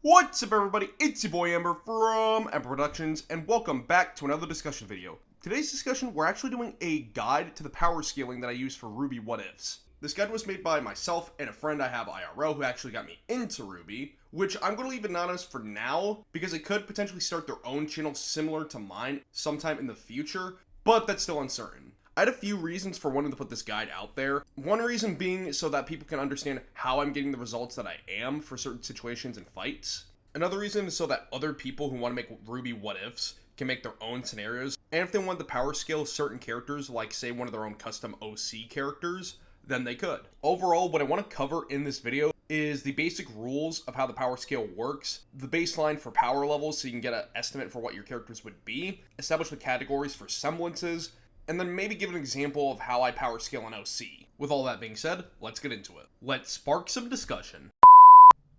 What's up everybody, it's your boy Amber from Amber Productions, and welcome back to another discussion video. Today's discussion, we're actually doing a guide to the power scaling that I use for RWBY What Ifs. This guide was made by myself and a friend I have IRL who actually got me into RWBY, which I'm going to leave anonymous for now, because they could potentially start their own channel similar to mine sometime in the future, but that's still uncertain. I had a few reasons for wanting to put this guide out there. One reason being so that people can understand how I'm getting the results that I am for certain situations and fights. Another reason is so that other people who want to make RWBY What Ifs can make their own scenarios. And if they want to power scale certain characters, like say one of their own custom OC characters, then they could. Overall, what I want to cover in this video is the basic rules of how the power scale works, the baseline for power levels so you can get an estimate for what your characters would be, establish the categories for semblances, and then maybe give an example of how I power scale an OC. With all that being said, let's get into it. Let's spark some discussion.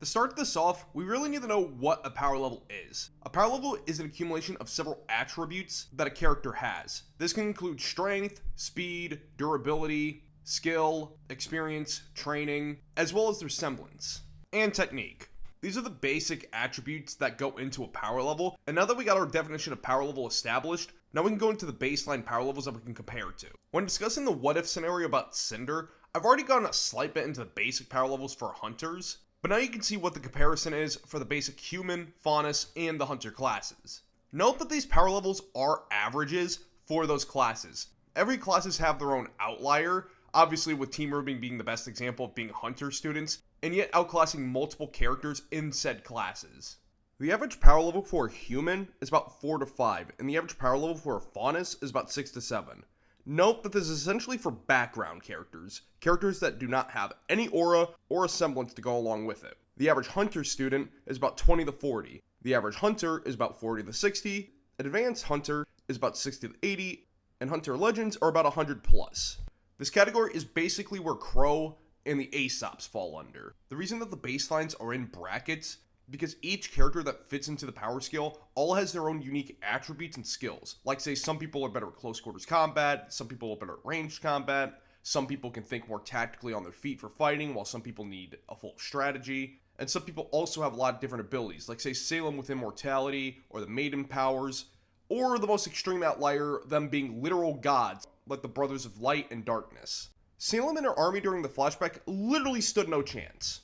To start this off, we really need to know what a power level is. A power level is an accumulation of several attributes that a character has. This can include strength, speed, durability, skill, experience, training, as well as their semblance, and technique. These are the basic attributes that go into a power level, and now that we got our definition of power level established, now we can go into the baseline power levels that we can compare to. When discussing the what if scenario about Cinder, I've already gone a slight bit into the basic power levels for hunters, but now you can see what the comparison is for the basic human, faunus, and the hunter classes. Note that these power levels are averages for those classes. Every classes have their own outlier, obviously with Team RWBY being the best example of being hunter students, and yet outclassing multiple characters in said classes. The average power level for a human is about 4 to 5, and the average power level for a faunus is about 6 to 7. Note that this is essentially for background characters, characters that do not have any aura or a semblance to go along with it. The average hunter student is about 20 to 40, the average hunter is about 40 to 60, an advanced hunter is about 60 to 80, and hunter legends are about 100 plus. This category is basically where Crow and the Aesops fall under. The reason that the baselines are in brackets because each character that fits into the power scale all has their own unique attributes and skills. Like say some people are better at close quarters combat, some people are better at ranged combat, some people can think more tactically on their feet for fighting, while some people need a full strategy. And some people also have a lot of different abilities, like say Salem with immortality, or the maiden powers, or the most extreme outlier, them being literal gods, like the Brothers of Light and Darkness. Salem and her army during the flashback literally stood no chance.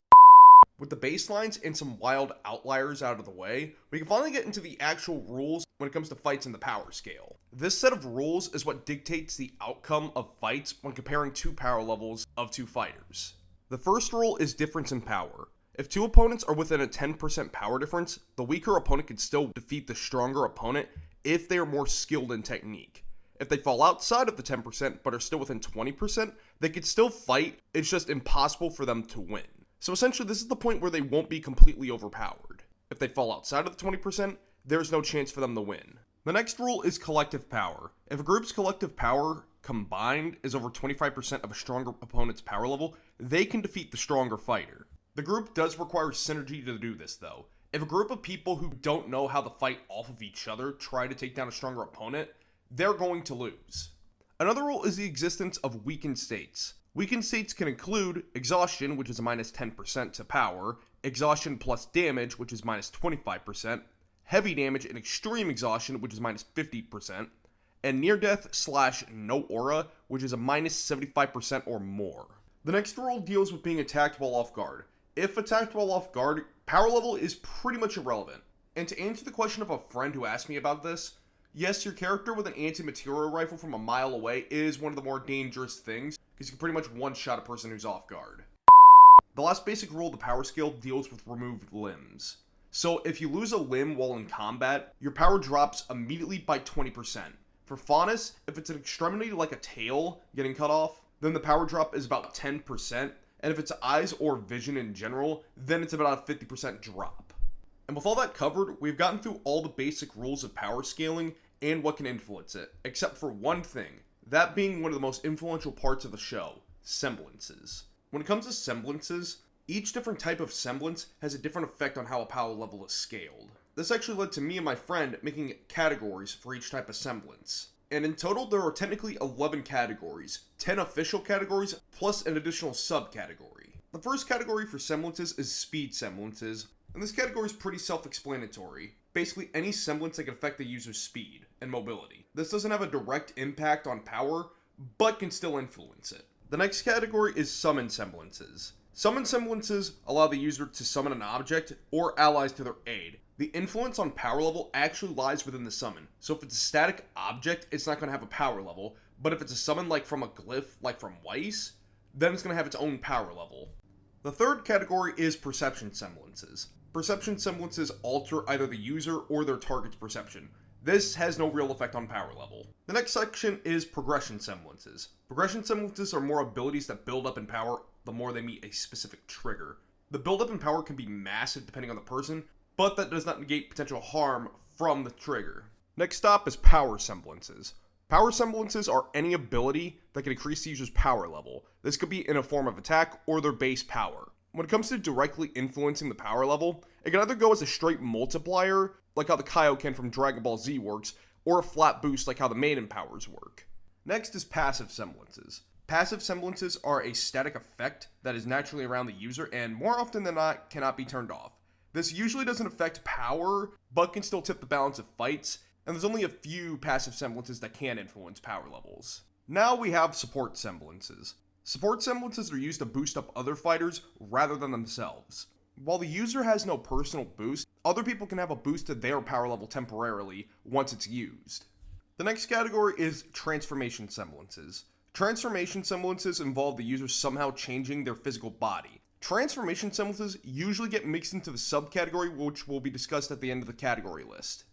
With the baselines and some wild outliers out of the way, we can finally get into the actual rules when it comes to fights in the power scale. This set of rules is what dictates the outcome of fights when comparing two power levels of two fighters. The first rule is difference in power. If two opponents are within a 10% power difference, the weaker opponent can still defeat the stronger opponent if they are more skilled in technique. If they fall outside of the 10% but are still within 20%, they can still fight, it's just impossible for them to win. So essentially this is the point where they won't be completely overpowered. If they fall outside of the 20%, there's no chance for them to win. The next rule is collective power. If a group's collective power combined is over 25% of a stronger opponent's power level, they can defeat the stronger fighter. The group does require synergy to do this though. If a group of people who don't know how to fight off of each other try to take down a stronger opponent, they're going to lose. Another rule is the existence of weakened states. Weakened states can include exhaustion, which is a minus 10% to power, exhaustion plus damage, which is minus 25%, heavy damage and extreme exhaustion, which is minus 50%, and near death / no aura, which is a minus 75% or more. The next rule deals with being attacked while off guard. If attacked while off guard, power level is pretty much irrelevant. And to answer the question of a friend who asked me about this, yes, your character with an anti-material rifle from a mile away is one of the more dangerous things, because you can pretty much one-shot a person who's off guard. The last basic rule of the power scale deals with removed limbs. So if you lose a limb while in combat, your power drops immediately by 20%. For Faunus, if it's an extremity like a tail getting cut off, then the power drop is about 10%, and if it's eyes or vision in general, then it's about a 50% drop. And with all that covered, we've gotten through all the basic rules of power scaling and what can influence it, except for one thing, that being one of the most influential parts of the show, semblances. When it comes to semblances, each different type of semblance has a different effect on how a power level is scaled. This actually led to me and my friend making categories for each type of semblance. And in total, there are technically 11 categories, 10 official categories, plus an additional subcategory. The first category for semblances is speed semblances, And this category is pretty self-explanatory. Basically any semblance that can affect the user's speed and mobility. This doesn't have a direct impact on power, but can still influence it. The next category is summon semblances. Summon semblances allow the user to summon an object or allies to their aid. The influence on power level actually lies within the summon. So if it's a static object, it's not going to have a power level, but if it's a summon like from a glyph, like from Weiss, then it's going to have its own power level. The third category is perception semblances. Perception semblances alter either the user or their target's perception. This has no real effect on power level. The next section is progression semblances. Progression semblances are more abilities that build up in power the more they meet a specific trigger. The build-up in power can be massive depending on the person, but that does not negate potential harm from the trigger. Next stop is power semblances. Power semblances are any ability that can increase the user's power level. This could be in a form of attack or their base power. When it comes to directly influencing the power level, it can either go as a straight multiplier, like how the Kaioken from Dragon Ball Z works, or a flat boost like how the maiden powers work. Next is passive semblances. Passive semblances are a static effect that is naturally around the user and more often than not cannot be turned off. This usually doesn't affect power, but can still tip the balance of fights, and there's only a few passive semblances that can influence power levels. Now we have support semblances. Support semblances are used to boost up other fighters rather than themselves. While the user has no personal boost, other people can have a boost to their power level temporarily once it's used. The next category is transformation semblances. Transformation semblances involve the user somehow changing their physical body. Transformation semblances usually get mixed into the subcategory, which will be discussed at the end of the category list.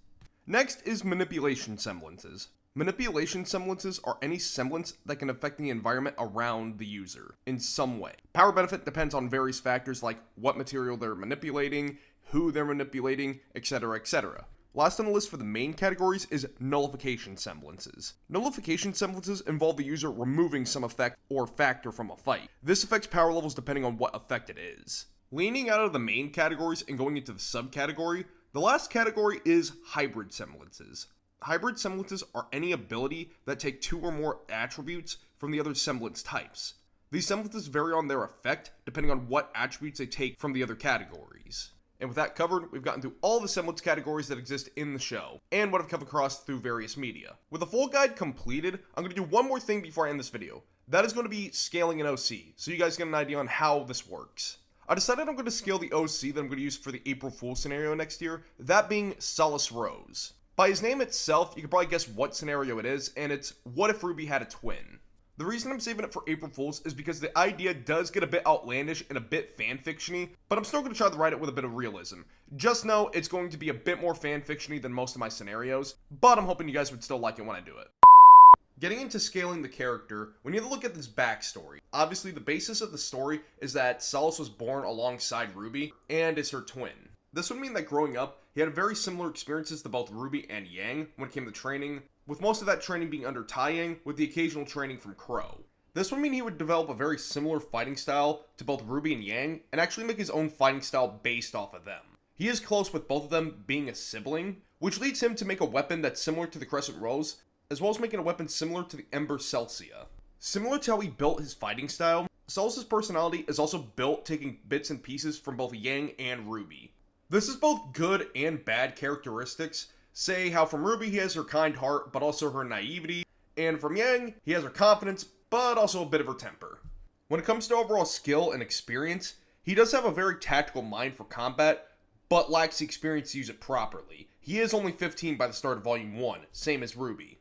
Next is manipulation semblances. Manipulation semblances are any semblance that can affect the environment around the user in some way. Power benefit depends on various factors like what material they're manipulating, who they're manipulating, etc., etc. Last on the list for the main categories is nullification semblances. Nullification semblances involve the user removing some effect or factor from a fight. This affects power levels depending on what effect it is. Leaning out of the main categories and going into the subcategory, the last category is hybrid semblances. Hybrid semblances are any ability that take two or more attributes from the other semblance types. These semblances vary on their effect depending on what attributes they take from the other categories. And with that covered, we've gotten through all the semblance categories that exist in the show, and what I've come across through various media. With the full guide completed, I'm going to do one more thing before I end this video. That is going to be scaling an OC, so you guys get an idea on how this works. I decided I'm going to scale the OC that I'm going to use for the April Fool's scenario next year, that being Solace Rose. By his name itself, you can probably guess what scenario it is, and it's what if RWBY had a twin? The reason I'm saving it for April Fool's is because the idea does get a bit outlandish and a bit fanfiction-y, but I'm still going to try to write it with a bit of realism. Just know it's going to be a bit more fanfiction-y than most of my scenarios, but I'm hoping you guys would still like it when I do it. Getting into scaling the character, we need to look at this backstory. Obviously, the basis of the story is that Solace was born alongside RWBY, and is her twin. This would mean that growing up, he had very similar experiences to both RWBY and Yang when it came to training, with most of that training being under Taiyang, with the occasional training from Crow. This would mean he would develop a very similar fighting style to both RWBY and Yang, and actually make his own fighting style based off of them. He is close with both of them being a sibling, which leads him to make a weapon that's similar to the Crescent Rose, as well as making a weapon similar to the Ember Celsia. Similar to how he built his fighting style, Solace's personality is also built taking bits and pieces from both Yang and RWBY. This is both good and bad characteristics. Say how from RWBY he has her kind heart, but also her naivety, and from Yang, he has her confidence, but also a bit of her temper. When it comes to overall skill and experience, he does have a very tactical mind for combat, but lacks the experience to use it properly. He is only 15 by the start of Volume 1, same as RWBY.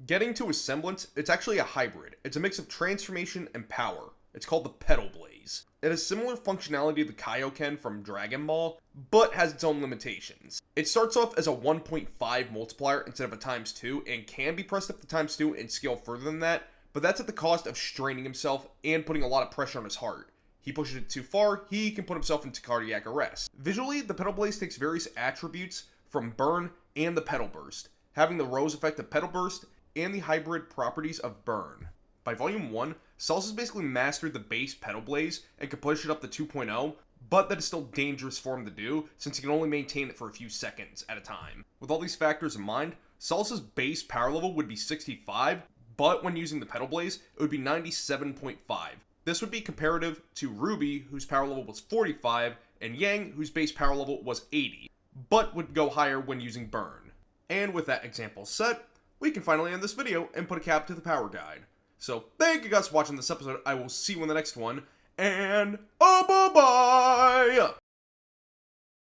Getting to his semblance, it's actually a hybrid. It's a mix of transformation and power. It's called the Petal Blaze. It has similar functionality to the Kaioken from Dragon Ball, but has its own limitations. It starts off as a 1.5 multiplier instead of a ×2, and can be pressed up to ×2 and scale further than that, but that's at the cost of straining himself and putting a lot of pressure on his heart. He pushes it too far, he can put himself into cardiac arrest. Visually, the Petal Blaze takes various attributes from Burn and the Petal Burst, having the Rose effect of Petal Burst and the hybrid properties of Burn. By Volume 1, Solace has basically mastered the base Petal Blaze and can push it up to 2.0, but that is still dangerous for him to do since he can only maintain it for a few seconds at a time. With all these factors in mind, Solace's base power level would be 65, but when using the Petal Blaze, it would be 97.5. This would be comparative to RWBY, whose power level was 45, and Yang, whose base power level was 80, but would go higher when using Burn. And with that example set, we can finally end this video and put a cap to the power guide. So thank you guys for watching this episode. I will see you in the next one, and bye-bye!